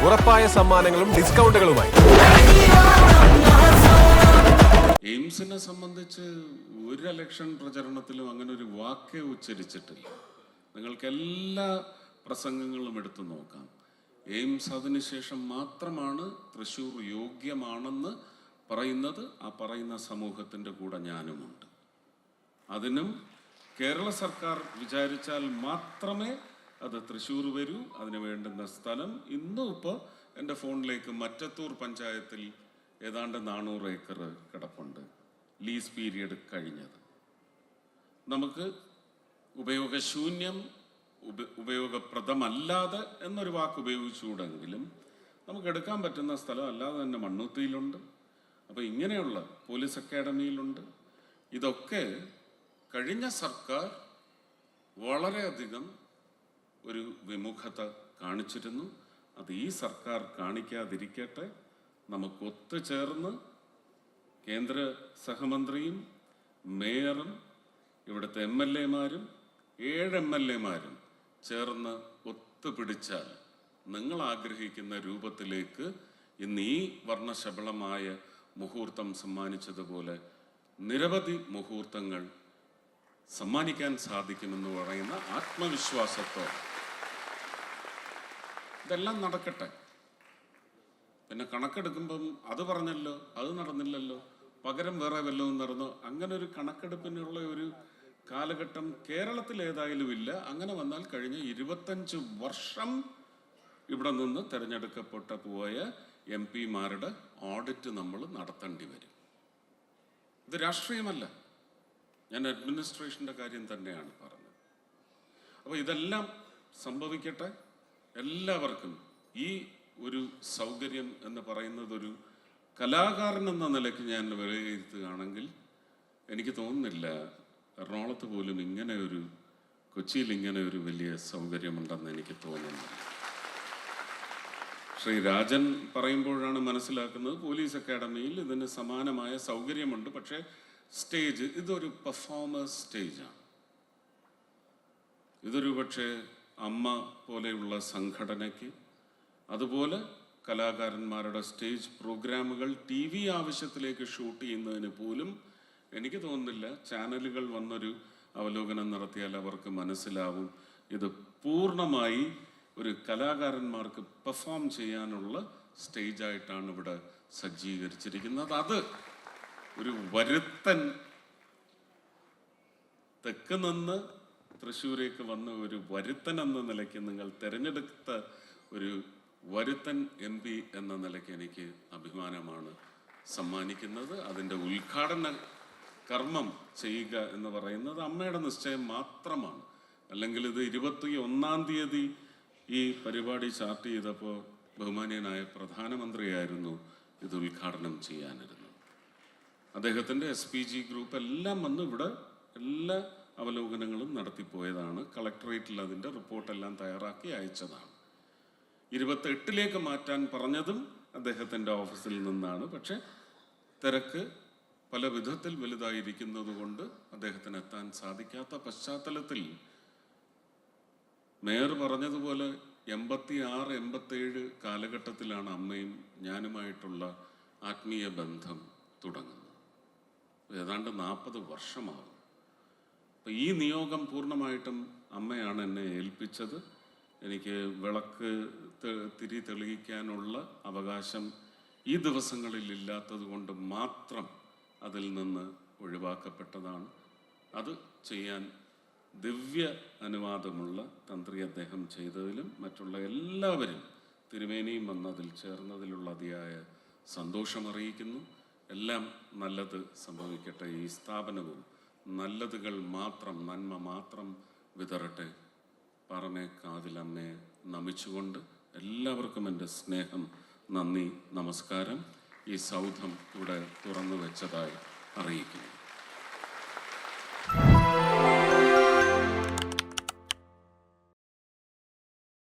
ഉറപ്പായ സമ്മാനങ്ങളും ഡിസ്കൗണ്ടുകളുമായി. എയിംസിനെ സംബന്ധിച്ച് ഒരു ഇലക്ഷൻ പ്രചരണത്തിലും അങ്ങനെ ഒരു വാക്കേ ഉച്ചരിച്ചിട്ടില്ല. നിങ്ങൾക്ക് എല്ലാ പ്രസംഗങ്ങളും എടുത്തു നോക്കാം. എയിംസ് അതിനുശേഷം മാത്രമാണ് തൃശ്ശൂർ യോഗ്യമാണെന്ന് പറയുന്നത്. ആ പറയുന്ന സമൂഹത്തിൻ്റെ കൂടെ ഞാനുമുണ്ട്. അതിനും കേരള സർക്കാർ വിചാരിച്ചാൽ മാത്രമേ അത് തൃശ്ശൂർ വരൂ. അതിന് വേണ്ടുന്ന സ്ഥലം ഇന്നും ഇപ്പോൾ എൻ്റെ ഫോണിലേക്ക് മറ്റത്തൂർ പഞ്ചായത്തിൽ ഏതാണ്ട് 400 ഏക്കർ കിടപ്പുണ്ട്, ലീസ് പീരിയഡ് കഴിഞ്ഞത്. നമുക്ക് ഉപയോഗശൂന്യം, ഉപയോഗപ്രദമല്ലാതെ എന്നൊരു വാക്ക് ഉപയോഗിച്ചുകൂടെങ്കിലും നമുക്ക് എടുക്കാൻ പറ്റുന്ന സ്ഥലം അല്ലാതെ തന്നെ മണ്ണുത്തിയിലുണ്ട്. അപ്പോൾ ഇങ്ങനെയുള്ള പോലീസ് അക്കാഡമിയിലുണ്ട്. ഇതൊക്കെ കഴിഞ്ഞ സർക്കാർ വളരെയധികം ഒരു വിമുഖത കാണിച്ചിരുന്നു. അത് ഈ സർക്കാർ കാണിക്കാതിരിക്കട്ടെ. നമുക്ക് ഒത്തുചേർന്ന് കേന്ദ്ര സഹമന്ത്രിയും മേയറും ഇവിടുത്തെ MLA-മാരും 7 MLA-മാരും ചേർന്ന് ഒത്തുപിടിച്ചാൽ നിങ്ങൾ ആഗ്രഹിക്കുന്ന രൂപത്തിലേക്ക് ഇന്ന് ഈ വർണ്ണശബളമായ മുഹൂർത്തം സമ്മാനിച്ചതുപോലെ നിരവധി മുഹൂർത്തങ്ങൾ സമ്മാനിക്കാൻ സാധിക്കുമെന്ന് പറയുന്ന ആത്മവിശ്വാസത്തോടെ ഇതെല്ലാം നടക്കട്ടെ. പിന്നെ കണക്കെടുക്കുമ്പം അത് പറഞ്ഞല്ലോ, അത് നടന്നില്ലല്ലോ, പകരം വേറെ വല്ലതും നടന്നോ, അങ്ങനെ ഒരു കണക്കെടുപ്പിനുള്ള ഒരു കാലഘട്ടം കേരളത്തിൽ ഏതായാലും ഇല്ല. അങ്ങനെ വന്നാൽ കഴിഞ്ഞ 25 വർഷം ഇവിടെ നിന്ന് തിരഞ്ഞെടുക്കപ്പെട്ട പോയ MP-മാരുടെ ഓഡിറ്റ് നമ്മൾ നടത്തേണ്ടി വരും. ഇത് രാഷ്ട്രീയമല്ല, ഞാൻ അഡ്മിനിസ്ട്രേഷൻ്റെ കാര്യം തന്നെയാണ് പറഞ്ഞത്. അപ്പോൾ ഇതെല്ലാം സംഭവിക്കട്ടെ. എല്ലാവർക്കും ഈ ഒരു സൗകര്യം എന്ന് പറയുന്നത് ഒരു കലാകാരൻ എന്ന നിലയ്ക്ക് ഞാൻ വിലയിരുത്തുകയാണെങ്കിൽ എനിക്ക് തോന്നുന്നില്ല എറണാകുളത്ത് പോലും ഇങ്ങനെ ഒരു, കൊച്ചിയിൽ ഇങ്ങനെ ഒരു വലിയ സൗകര്യമുണ്ടെന്ന് എനിക്ക് തോന്നുന്നില്ല. ശ്രീ രാജൻ പറയുമ്പോഴാണ് മനസ്സിലാക്കുന്നത് പോലീസ് അക്കാഡമിയിൽ ഇതിന് സമാനമായ സൗകര്യമുണ്ട്. പക്ഷേ സ്റ്റേജ് ഇതൊരു പെർഫോമേഴ്സ് സ്റ്റേജാണ്. ഇതൊരു പക്ഷേ അമ്മ പോലെയുള്ള സംഘടനയ്ക്ക്, അതുപോലെ കലാകാരന്മാരുടെ സ്റ്റേജ് പ്രോഗ്രാമുകൾ TV ആവശ്യത്തിലേക്ക് ഷൂട്ട് ചെയ്യുന്നതിന് പോലും എനിക്ക് തോന്നുന്നില്ല ചാനലുകൾ വന്നൊരു അവലോകനം നടത്തിയാൽ അവർക്ക് മനസ്സിലാവും ഇത് പൂർണ്ണമായി ഒരു കലാകാരന്മാർക്ക് പെർഫോം ചെയ്യാനുള്ള സ്റ്റേജായിട്ടാണ് ഇവിടെ സജ്ജീകരിച്ചിരിക്കുന്നത്. അത് ഒരു വരുത്തൻ തെക്ക് നിന്ന് തൃശ്ശൂരേക്ക് വന്ന ഒരു വരുത്തൻ എന്ന നിലയ്ക്ക് നിങ്ങൾ തിരഞ്ഞെടുത്ത ഒരു വരുത്തൻ MP എന്ന നിലയ്ക്ക് എനിക്ക് അഭിമാനമാണ് സമ്മാനിക്കുന്നത്. അതിൻ്റെ ഉദ്ഘാടന കർമ്മം ചെയ്യുക എന്ന് പറയുന്നത് അമ്മയുടെ നിശ്ചയം മാത്രമാണ്. അല്ലെങ്കിൽ ഇത് 21-ാം തീയതി ഈ പരിപാടി ചാർട്ട് ചെയ്തപ്പോൾ ബഹുമാനീയനായ പ്രധാനമന്ത്രിയായിരുന്നു ഇത് ഉദ്ഘാടനം ചെയ്യാനിരുന്നത്. അദ്ദേഹത്തിൻ്റെ SPG ഗ്രൂപ്പ് എല്ലാം വന്ന് ഇവിടെ എല്ലാ അവലോകനങ്ങളും നടത്തിപ്പോയതാണ്. കളക്ടറേറ്റിൽ അതിൻ്റെ റിപ്പോർട്ടെല്ലാം തയ്യാറാക്കി അയച്ചതാണ്. 28ലേക്ക് മാറ്റാൻ പറഞ്ഞതും അദ്ദേഹത്തിൻ്റെ ഓഫീസിൽ നിന്നാണ്. പക്ഷെ തിരക്ക് പല വിധത്തിൽ വലുതായിരിക്കുന്നത് കൊണ്ട് അദ്ദേഹത്തിന് എത്താൻ സാധിക്കാത്ത പശ്ചാത്തലത്തിൽ മേയർ പറഞ്ഞതുപോലെ 86-87 കാലഘട്ടത്തിലാണ് അമ്മയും ഞാനുമായിട്ടുള്ള ആത്മീയ ബന്ധം തുടങ്ങുന്നത്. ഏതാണ്ട് 40 വർഷമാകും. അപ്പം ഈ നിയോഗം പൂർണ്ണമായിട്ടും അമ്മയാണ് എന്നെ ഏൽപ്പിച്ചത്. എനിക്ക് വിളക്ക് തിരി തെളിയിക്കാനുള്ള അവകാശം ഈ ദിവസങ്ങളിൽ ഇല്ലാത്തത് കൊണ്ട് മാത്രം അതിൽ നിന്ന് ഒഴിവാക്കപ്പെട്ടതാണ്. അത് ചെയ്യാൻ ദിവ്യ അനുവാദമുള്ള തന്ത്രി അദ്ദേഹം ചെയ്തതിലും മറ്റുള്ള എല്ലാവരും തിരുമേനിയും വന്ന് അതിൽ ചേർന്നതിലുള്ള അതിയായ സന്തോഷമറിയിക്കുന്നു. എല്ലാം നല്ലത് സംഭവിക്കട്ടെ. ഈ സ്ഥാപനവും നല്ലതുകൾ മാത്രം, നന്മ മാത്രം വിതറട്ടെ. പാറമേക്കാവിലമ്മയെ നമിച്ചുകൊണ്ട് എല്ലാവർക്കും എൻ്റെ സ്നേഹം, നന്ദി, നമസ്കാരം. ഈ സൗധം ഇവിടെ തുറന്നു വെച്ചതായി അറിയിക്കുന്നു.